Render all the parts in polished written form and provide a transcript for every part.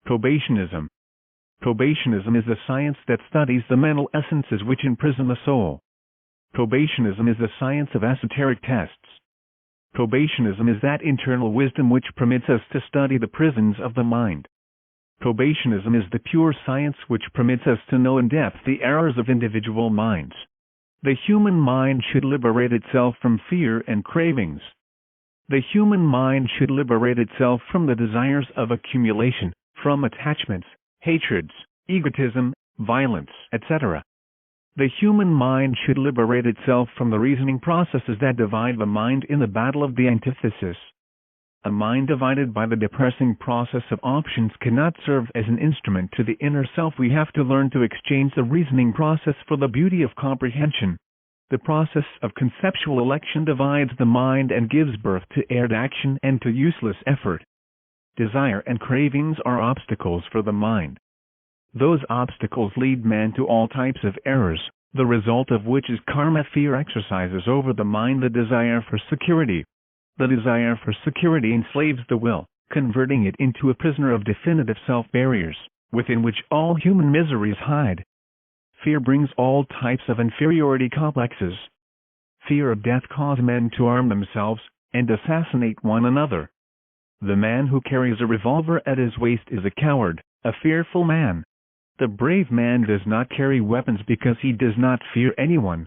Probationism. Probationism is the science that studies the mental essences which imprison the soul. Probationism is the science of esoteric tests. Probationism is that internal wisdom which permits us to study the prisons of the mind. Probationism is the pure science which permits us to know in depth the errors of individual minds. The human mind should liberate itself from fear and cravings. The human mind should liberate itself from the desires of accumulation, from attachments, hatreds, egotism, violence, etc. The human mind should liberate itself from the reasoning processes that divide the mind in the battle of the antithesis. A mind divided by the depressing process of options cannot serve as an instrument to the inner self. We have to learn to exchange the reasoning process for the beauty of comprehension. The process of conceptual election divides the mind and gives birth to erred action and to useless effort. Desire and cravings are obstacles for the mind. Those obstacles lead man to all types of errors, the result of which is karma. Fear exercises over the mind the desire for security. The desire for security enslaves the will, converting it into a prisoner of definitive self-barriers, within which all human miseries hide. Fear brings all types of inferiority complexes. Fear of death causes men to arm themselves and assassinate one another. The man who carries a revolver at his waist is a coward, a fearful man. The brave man does not carry weapons because he does not fear anyone.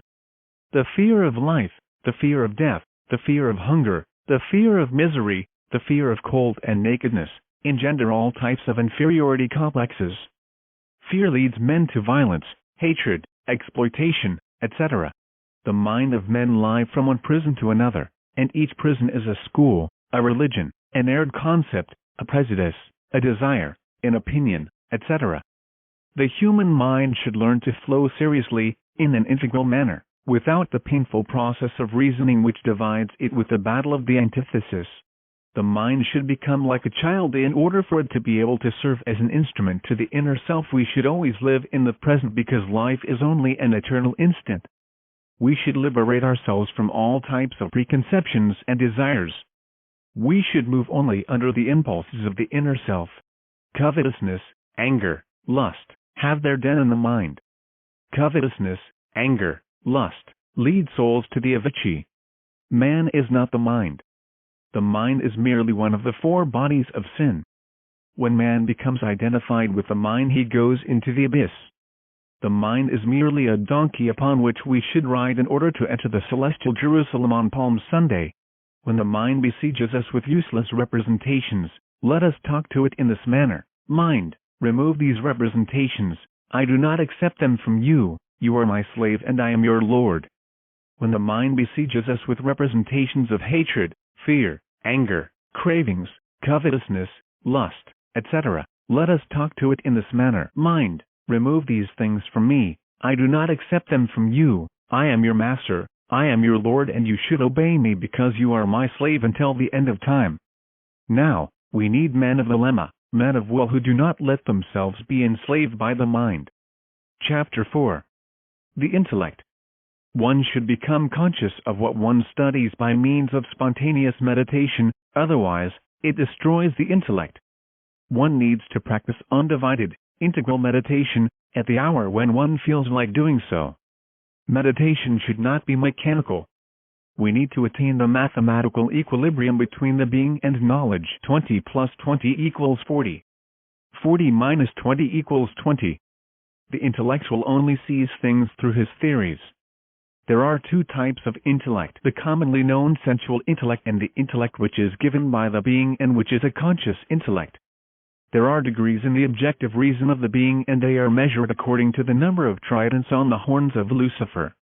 The fear of life, the fear of death, the fear of hunger, the fear of misery, the fear of cold and nakedness, engender all types of inferiority complexes. Fear leads men to violence, hatred, exploitation, etc. The mind of men lies from one prison to another, and each prison is a school, a religion, an erred concept, a prejudice, a desire, an opinion, etc. The human mind should learn to flow seriously, in an integral manner, without the painful process of reasoning which divides it with the battle of the antithesis. The mind should become like a child in order for it to be able to serve as an instrument to the inner self. We should always live in the present because life is only an eternal instant. We should liberate ourselves from all types of preconceptions and desires. We should move only under the impulses of the inner self. Covetousness, anger, lust, have their den in the mind. Covetousness, anger, lust, lead souls to the avicii. Man is not the mind. The mind is merely one of the four bodies of sin. When man becomes identified with the mind, he goes into the abyss. The mind is merely a donkey upon which we should ride in order to enter the celestial Jerusalem on Palm Sunday. When the mind besieges us with useless representations, let us talk to it in this manner. Mind, remove these representations. I do not accept them from you. You are my slave and I am your Lord. When the mind besieges us with representations of hatred, fear, anger, cravings, covetousness, lust, etc., let us talk to it in this manner. Mind, remove these things from me. I do not accept them from you. I am your master. I am your Lord and you should obey me because you are my slave until the end of time. Now, we need men of the Lemma, men of will who do not let themselves be enslaved by the mind. Chapter 4. The Intellect. One should become conscious of what one studies by means of spontaneous meditation, otherwise, it destroys the intellect. One needs to practice undivided, integral meditation, at the hour when one feels like doing so. Meditation should not be mechanical. We need to attain the mathematical equilibrium between the being and knowledge. 20 plus 20 equals 40. 40 minus 20 equals 20. The intellectual only sees things through his theories. There are two types of intellect, the commonly known sensual intellect and the intellect which is given by the being and which is a conscious intellect. There are degrees in the objective reason of the being and they are measured according to the number of tridents on the horns of Lucifer.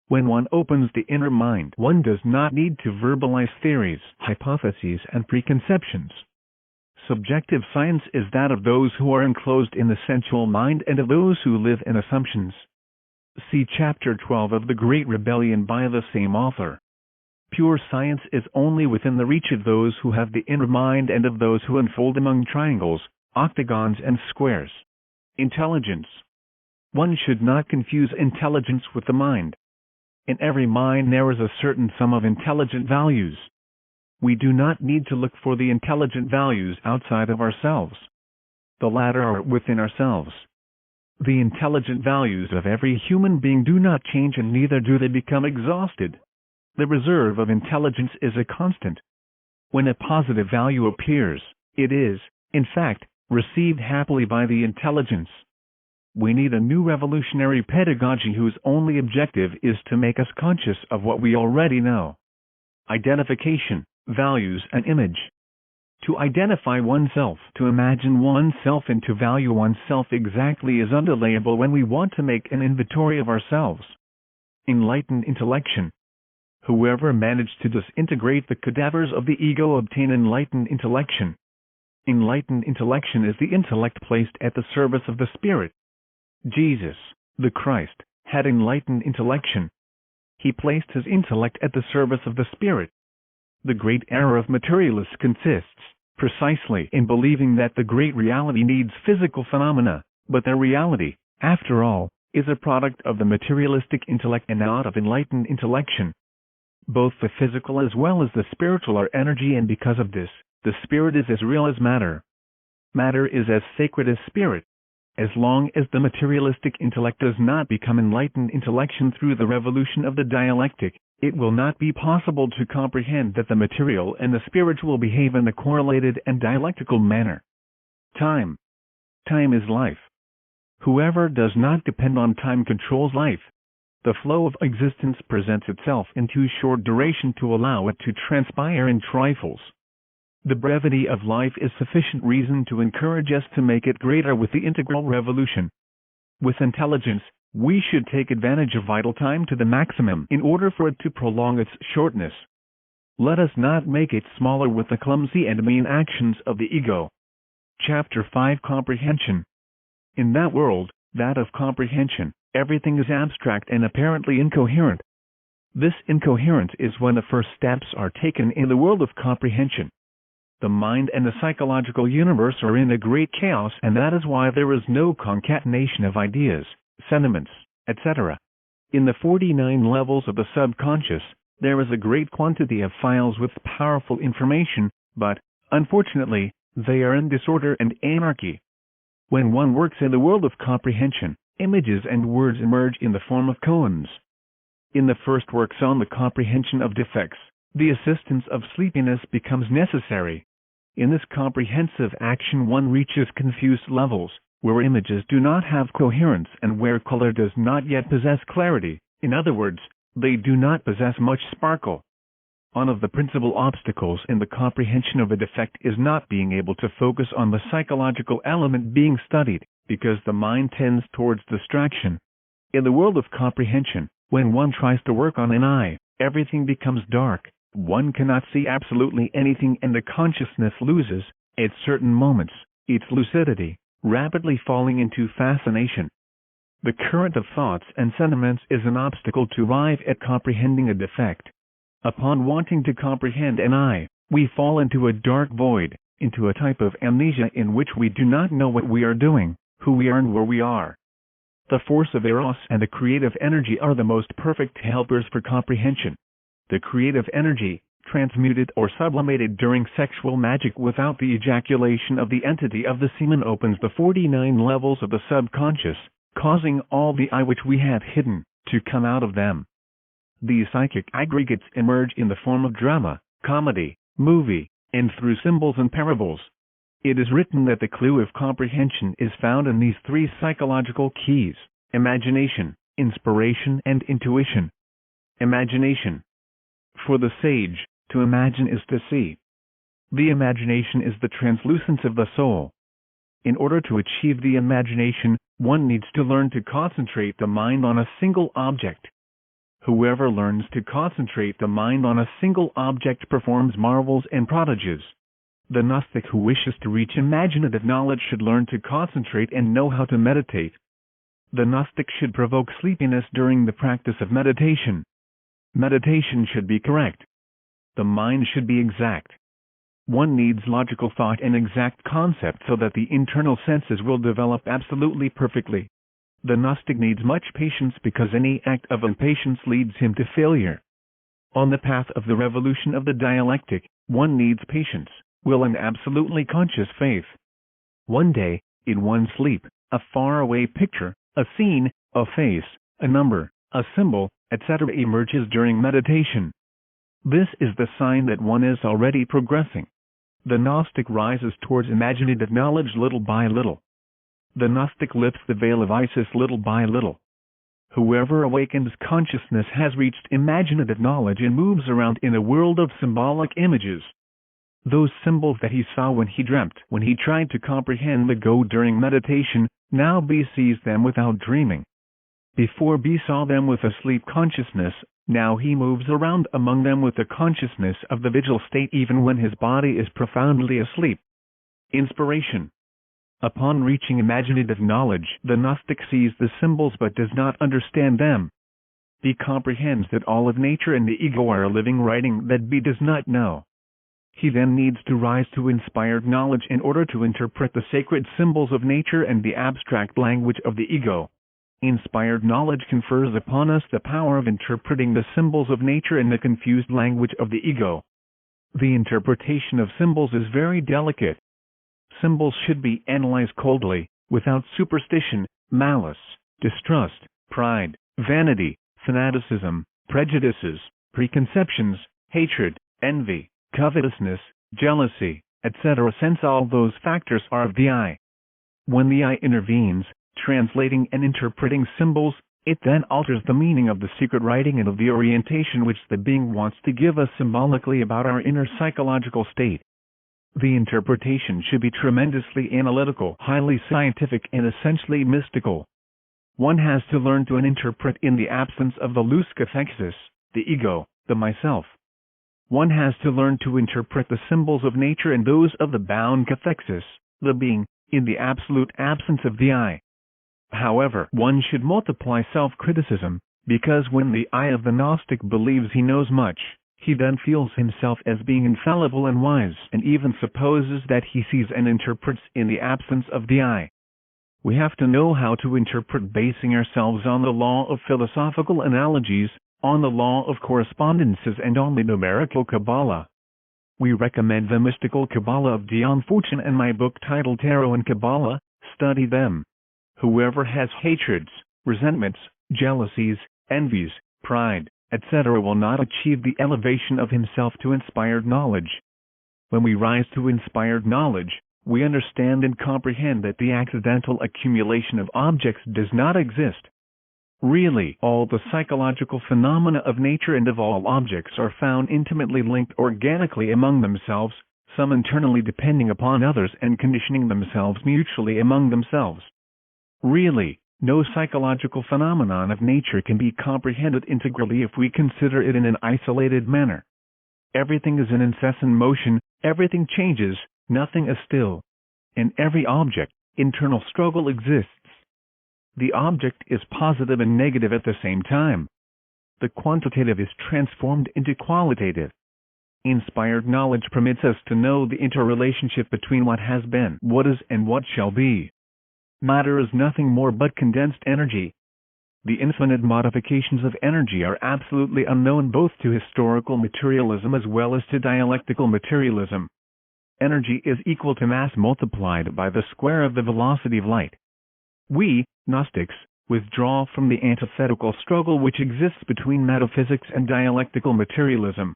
When one opens the inner mind, one does not need to verbalize theories, hypotheses, and preconceptions. Subjective science is that of those who are enclosed in the sensual mind and of those who live in assumptions. See Chapter 12 of The Great Rebellion by the same author. Pure science is only within the reach of those who have the inner mind and of those who unfold among triangles, octagons and squares. Intelligence. One should not confuse intelligence with the mind. In every mind there is a certain sum of intelligent values. We do not need to look for the intelligent values outside of ourselves. the latter are within ourselves. The intelligent values of every human being do not change, and neither do they become exhausted. The reserve of intelligence is a constant. When a positive value appears, it is, in fact, received happily by the intelligence. We need a new revolutionary pedagogy whose only objective is to make us conscious of what we already know. Identification, values and image. To identify oneself, to imagine oneself and to value oneself exactly is undelayable when we want to make an inventory of ourselves. Enlightened intellection. Whoever managed to disintegrate the cadavers of the ego obtain enlightened intellection. Enlightened intellection is the intellect placed at the service of the spirit. Jesus, the Christ, had enlightened intellection. He placed his intellect at the service of the spirit. The great error of materialists consists precisely in believing that the great reality needs physical phenomena, but their reality, after all, is a product of the materialistic intellect and not of enlightened intellection. Both the physical as well as the spiritual are energy, and because of this, the spirit is as real as matter. Matter is as sacred as spirit. As long as the materialistic intellect does not become enlightened intellection through the revolution of the dialectic, it will not be possible to comprehend that the material and the spiritual behave in a correlated and dialectical manner. Time. Time is life. Whoever does not depend on time controls life. The flow of existence presents itself in too short duration to allow it to transpire in trifles. The brevity of life is sufficient reason to encourage us to make it greater with the integral revolution. With intelligence, we should take advantage of vital time to the maximum in order for it to prolong its shortness. Let us not make it smaller with the clumsy and mean actions of the ego. Chapter 5 Comprehension. In that world, that of comprehension, everything is abstract and apparently incoherent. This incoherence is when the first steps are taken in the world of comprehension. The mind and the psychological universe are in a great chaos, and that is why there is no concatenation of ideas, sentiments, etc. In the 49 levels of the subconscious, there is a great quantity of files with powerful information, but, unfortunately, they are in disorder and anarchy. When one works in the world of comprehension, images and words emerge in the form of koans. In the first works on the comprehension of defects, the assistance of sleepiness becomes necessary. In this comprehensive action one reaches confused levels, where images do not have coherence and where color does not yet possess clarity. In other words, they do not possess much sparkle. One of the principal obstacles in the comprehension of a defect is not being able to focus on the psychological element being studied, because the mind tends towards distraction. In the world of comprehension, when one tries to work on an eye, everything becomes dark. One cannot see absolutely anything, and the consciousness loses, at certain moments, its lucidity, rapidly falling into fascination. The current of thoughts and sentiments is an obstacle to arrive at comprehending a defect. Upon wanting to comprehend an eye, we fall into a dark void, into a type of amnesia in which we do not know what we are doing, who we are and where we are. The force of Eros and the creative energy are the most perfect helpers for comprehension. The creative energy, transmuted or sublimated during sexual magic without the ejaculation of the entity of the semen, opens the 49 levels of the subconscious, causing all the I which we have hidden to come out of them. These psychic aggregates emerge in the form of drama, comedy, movie, and through symbols and parables. It is written that the clue of comprehension is found in these three psychological keys: imagination, inspiration, and intuition. Imagination. For the sage, to imagine is to see. The imagination is the translucence of the soul. In order to achieve the imagination, one needs to learn to concentrate the mind on a single object. Whoever learns to concentrate the mind on a single object performs marvels and prodigies. The Gnostic who wishes to reach imaginative knowledge should learn to concentrate and know how to meditate. The Gnostic should provoke sleepiness during the practice of meditation. Meditation should be correct. The mind should be exact. One needs logical thought and exact concept so that the internal senses will develop absolutely perfectly. The Gnostic needs much patience because any act of impatience leads him to failure. On the path of the revolution of the dialectic, one needs patience, will, and absolutely conscious faith. One day, In one sleep, a faraway picture, a scene, a face, a number, a symbol, etc. emerges during meditation. This is the sign that one is already progressing. The Gnostic rises towards imaginative knowledge little by little. The Gnostic lifts the veil of Isis little by little. Whoever awakens consciousness has reached imaginative knowledge and moves around in a world of symbolic images. Those symbols that he saw when he dreamt, when he tried to comprehend the go during meditation, now B sees them without dreaming. Before B saw them with a sleep consciousness, now he moves around among them with the consciousness of the vigil state even when his body is profoundly asleep. Inspiration. Upon reaching imaginative knowledge, the Gnostic sees the symbols but does not understand them. B comprehends that all of nature and the ego are a living writing that B does not know. He then needs to rise to inspired knowledge in order to interpret the sacred symbols of nature and the abstract language of the ego. Inspired knowledge confers upon us the power of interpreting the symbols of nature in the confused language of the ego. The interpretation of symbols is very delicate. Symbols should be analyzed coldly, without superstition, malice, distrust, pride, vanity, fanaticism, prejudices, preconceptions, hatred, envy, covetousness, jealousy, etc. Since all those factors are of the I. When the I intervenes, translating and interpreting symbols, it then alters the meaning of the secret writing and of the orientation which the being wants to give us symbolically about our inner psychological state. The interpretation should be tremendously analytical, highly scientific, and essentially mystical. One has to learn to interpret in the absence of the loose cathexis, the ego, the myself. One has to learn to interpret the symbols of nature and those of the bound cathexis, the being, in the absolute absence of the I. However, one should multiply self-criticism, because when the I of the Gnostic believes he knows much, he then feels himself as being infallible and wise, and even supposes that he sees and interprets in the absence of the I. We have to know how to interpret basing ourselves on the law of philosophical analogies, on the law of correspondences, and on the numerical Kabbalah. We recommend the mystical Kabbalah of Dion Fortune and my book titled Tarot and Kabbalah. Study them. Whoever has hatreds, resentments, jealousies, envies, pride, etc. will not achieve the elevation of himself to inspired knowledge. When we rise to inspired knowledge, we understand and comprehend that the accidental accumulation of objects does not exist. Really, all the psychological phenomena of nature and of all objects are found intimately linked organically among themselves, some internally depending upon others and conditioning themselves mutually among themselves. Really, no psychological phenomenon of nature can be comprehended integrally if we consider it in an isolated manner. Everything is in incessant motion, everything changes, nothing is still. In every object, internal struggle exists. The object is positive and negative at the same time. The quantitative is transformed into qualitative. Inspired knowledge permits us to know the interrelationship between what has been, what is, and what shall be. Matter is nothing more but condensed energy. The infinite modifications of energy are absolutely unknown both to historical materialism as well as to dialectical materialism. Energy is equal to mass multiplied by the square of the velocity of light. We, Gnostics, withdraw from the antithetical struggle which exists between metaphysics and dialectical materialism.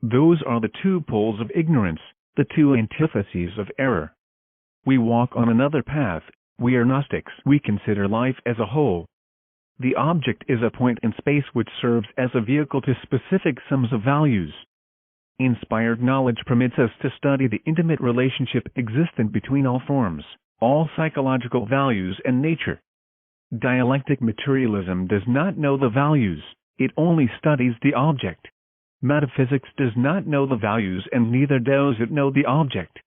Those are the two poles of ignorance, the two antitheses of error. We walk on another path. We are Gnostics. We consider life as a whole. The object is a point in space which serves as a vehicle to specific sums of values. Inspired knowledge permits us to study the intimate relationship existent between all forms, all psychological values and nature. Dialectic materialism does not know the values, it only studies the object. Metaphysics does not know the values and neither does it know the object.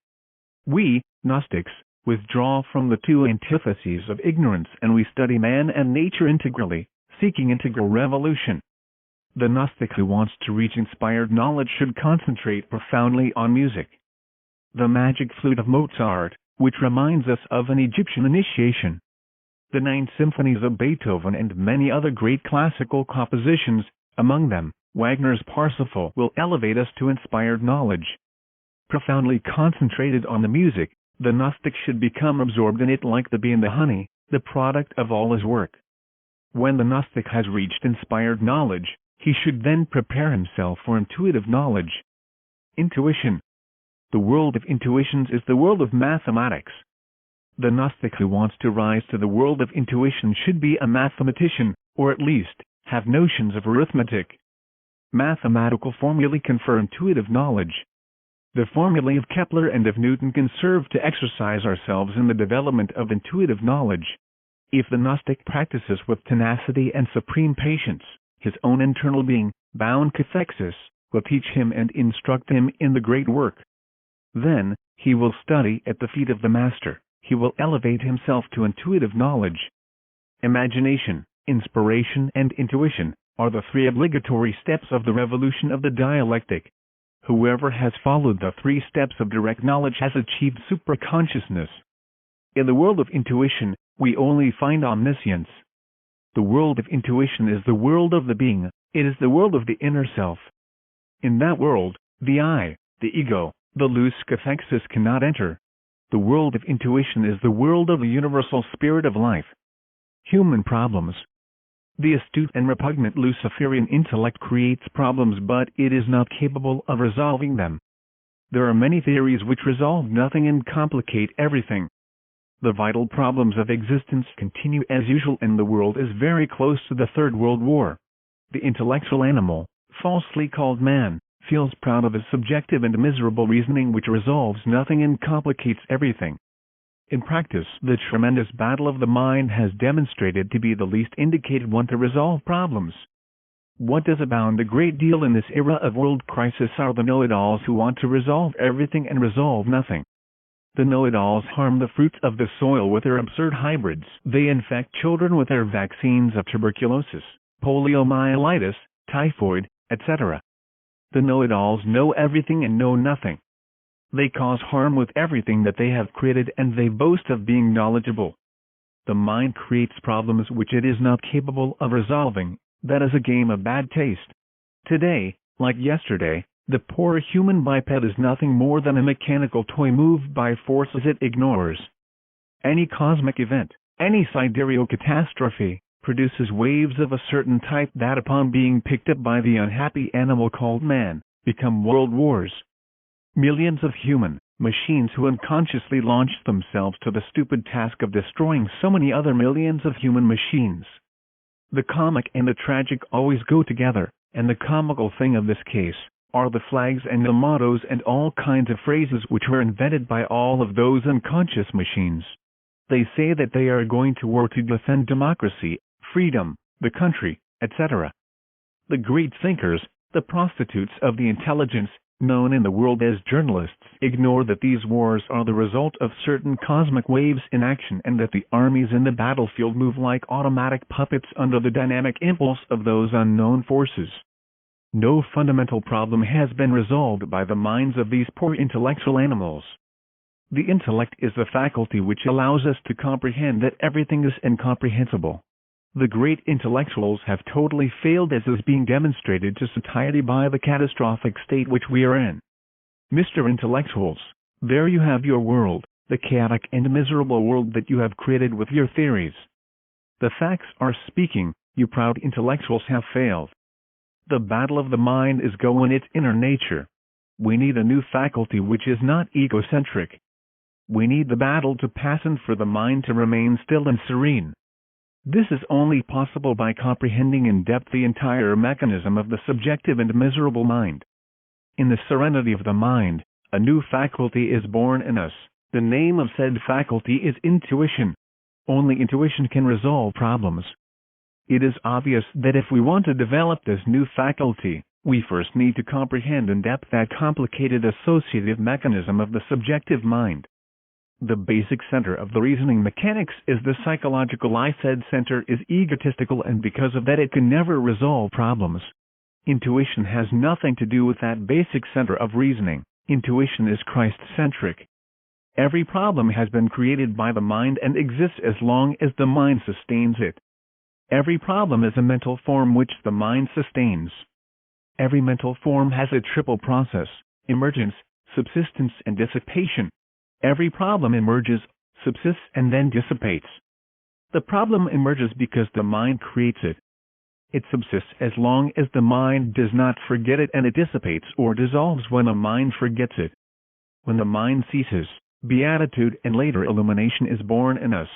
We, Gnostics, withdraw from the two antitheses of ignorance and we study man and nature integrally, seeking integral revolution. The Gnostic who wants to reach inspired knowledge should concentrate profoundly on music. The magic flute of Mozart, which reminds us of an Egyptian initiation. The 9 symphonies of Beethoven and many other great classical compositions, among them, Wagner's Parsifal, will elevate us to inspired knowledge. Profoundly concentrated on the music, The Gnostic should become absorbed in it like the bee in the honey, the product of all his work. When the Gnostic has reached inspired knowledge, he should then prepare himself for intuitive knowledge. Intuition. The world of intuitions is the world of mathematics. The Gnostic who wants to rise to the world of intuition should be a mathematician, or at least, have notions of arithmetic. Mathematical formulae confer intuitive knowledge. The formulae of Kepler and of Newton can serve to exercise ourselves in the development of intuitive knowledge. If the Gnostic practices with tenacity and supreme patience, his own internal being, bound cathexis, will teach him and instruct him in the great work. Then, he will study at the feet of the Master. He will elevate himself to intuitive knowledge. Imagination, inspiration and intuition are the three obligatory steps of the revolution of the dialectic. Whoever has followed the 3 steps of direct knowledge has achieved supraconsciousness. In the world of intuition, we only find omniscience. The world of intuition is the world of the being, it is the world of the inner self. In that world, the I, the ego, the loose cathexis cannot enter. The world of intuition is the world of the universal spirit of life. Human problems. The astute and repugnant Luciferian intellect creates problems, but it is not capable of resolving them. There are many theories which resolve nothing and complicate everything. The vital problems of existence continue as usual, and the world is very close to the Third World War. The intellectual animal, falsely called man, feels proud of his subjective and miserable reasoning which resolves nothing and complicates everything. In practice, the tremendous battle of the mind has demonstrated to be the least indicated one to resolve problems. What does abound a great deal in this era of world crisis are the know-it-alls who want to resolve everything and resolve nothing. The know-it-alls harm the fruits of the soil with their absurd hybrids. They infect children with their vaccines of tuberculosis, poliomyelitis, typhoid, etc. The know-it-alls know everything and know nothing. They cause harm with everything that they have created, and they boast of being knowledgeable. The mind creates problems which it is not capable of resolving. That is a game of bad taste. Today, like yesterday, the poor human biped is nothing more than a mechanical toy moved by forces it ignores. Any cosmic event, any sidereal catastrophe, produces waves of a certain type that, upon being picked up by the unhappy animal called man, become world wars. Millions of human machines who unconsciously launch themselves to the stupid task of destroying so many other millions of human machines. The comic and the tragic always go together, and the comical thing of this case are the flags and the mottos and all kinds of phrases which were invented by all of those unconscious machines. They say that they are going to war to defend democracy, freedom, the country, etc. The great thinkers, the prostitutes of the intelligence, known in the world as journalists, ignore that these wars are the result of certain cosmic waves in action, and that the armies in the battlefield move like automatic puppets under the dynamic impulse of those unknown forces. No fundamental problem has been resolved by the minds of these poor intellectual animals. The intellect is the faculty which allows us to comprehend that everything is incomprehensible. The great intellectuals have totally failed, as is being demonstrated to satiety by the catastrophic state which we are in. Mr. Intellectuals, there you have your world, the chaotic and miserable world that you have created with your theories. The facts are speaking, you proud intellectuals have failed. The battle of the mind is go in its inner nature. We need a new faculty which is not egocentric. We need the battle to pass and for the mind to remain still and serene. This is only possible by comprehending in depth the entire mechanism of the subjective and miserable mind. In the serenity of the mind, a new faculty is born in us. The name of said faculty is intuition. Only intuition can resolve problems. It is obvious that if we want to develop this new faculty, we first need to comprehend in depth that complicated associative mechanism of the subjective mind. The basic center of the reasoning mechanics is the psychological I. Said center is egotistical, and because of that it can never resolve problems. Intuition has nothing to do with that basic center of reasoning. Intuition is Christ-centric. Every problem has been created by the mind and exists as long as the mind sustains it. Every problem is a mental form which the mind sustains. Every mental form has a triple process: emergence, subsistence, and dissipation. Every problem emerges, subsists and then dissipates. The problem emerges because the mind creates it. It subsists as long as the mind does not forget it, and it dissipates or dissolves when the mind forgets it. When the mind ceases, beatitude and later illumination is born in us.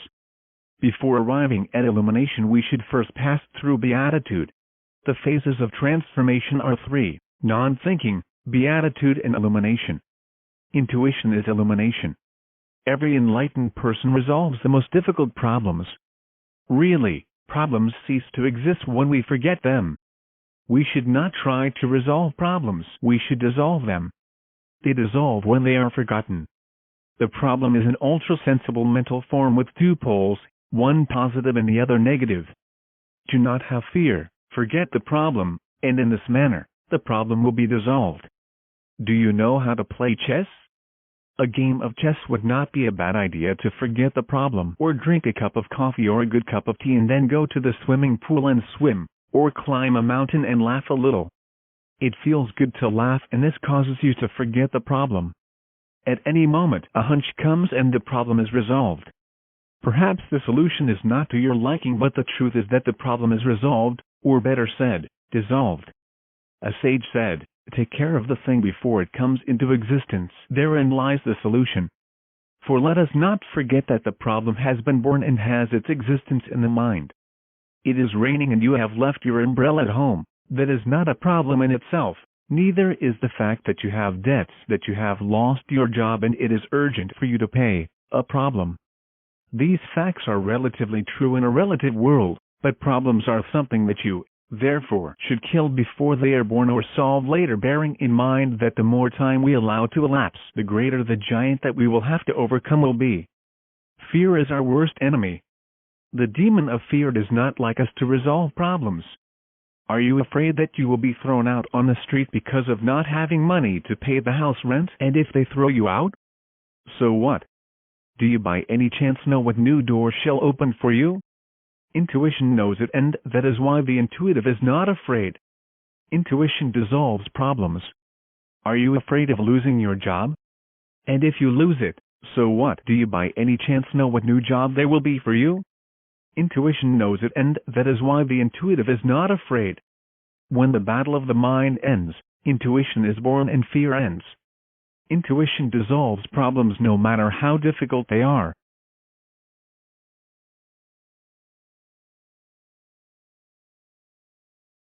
Before arriving at illumination, we should first pass through beatitude. The phases of transformation are three: non-thinking, beatitude and illumination. Intuition is illumination. Every enlightened person resolves the most difficult problems. Really, problems cease to exist when we forget them. We should not try to resolve problems, we should dissolve them. They dissolve when they are forgotten. The problem is an ultra-sensible mental form with two poles, one positive and the other negative. Do not have fear, forget the problem, and in this manner, the problem will be dissolved. Do you know how to play chess? A game of chess would not be a bad idea to forget the problem, or drink a cup of coffee or a good cup of tea and then go to the swimming pool and swim, or climb a mountain and laugh a little. It feels good to laugh, and this causes you to forget the problem. At any moment, a hunch comes and the problem is resolved. Perhaps the solution is not to your liking, but the truth is that the problem is resolved, or better said, dissolved. A sage said, "Take care of the thing before it comes into existence. Therein lies the solution." For let us not forget that the problem has been born and has its existence in the mind. It is raining and you have left your umbrella at home. That is not a problem in itself. Neither is the fact that you have debts, that you have lost your job and it is urgent for you to pay, a problem. These facts are relatively true in a relative world, but problems are something that you, therefore, should kill before they are born or solve later, bearing in mind that the more time we allow to elapse, the greater the giant that we will have to overcome will be. Fear is our worst enemy. The demon of fear does not like us to resolve problems. Are you afraid that you will be thrown out on the street because of not having money to pay the house rent? And if they throw you out? So what? Do you by any chance know what new door shall open for you? Intuition knows it, and that is why the intuitive is not afraid. Intuition dissolves problems. Are you afraid of losing your job? And if you lose it, so what? Do you by any chance know what new job there will be for you? Intuition knows it, and that is why the intuitive is not afraid. When the battle of the mind ends, intuition is born and fear ends. Intuition dissolves problems no matter how difficult they are.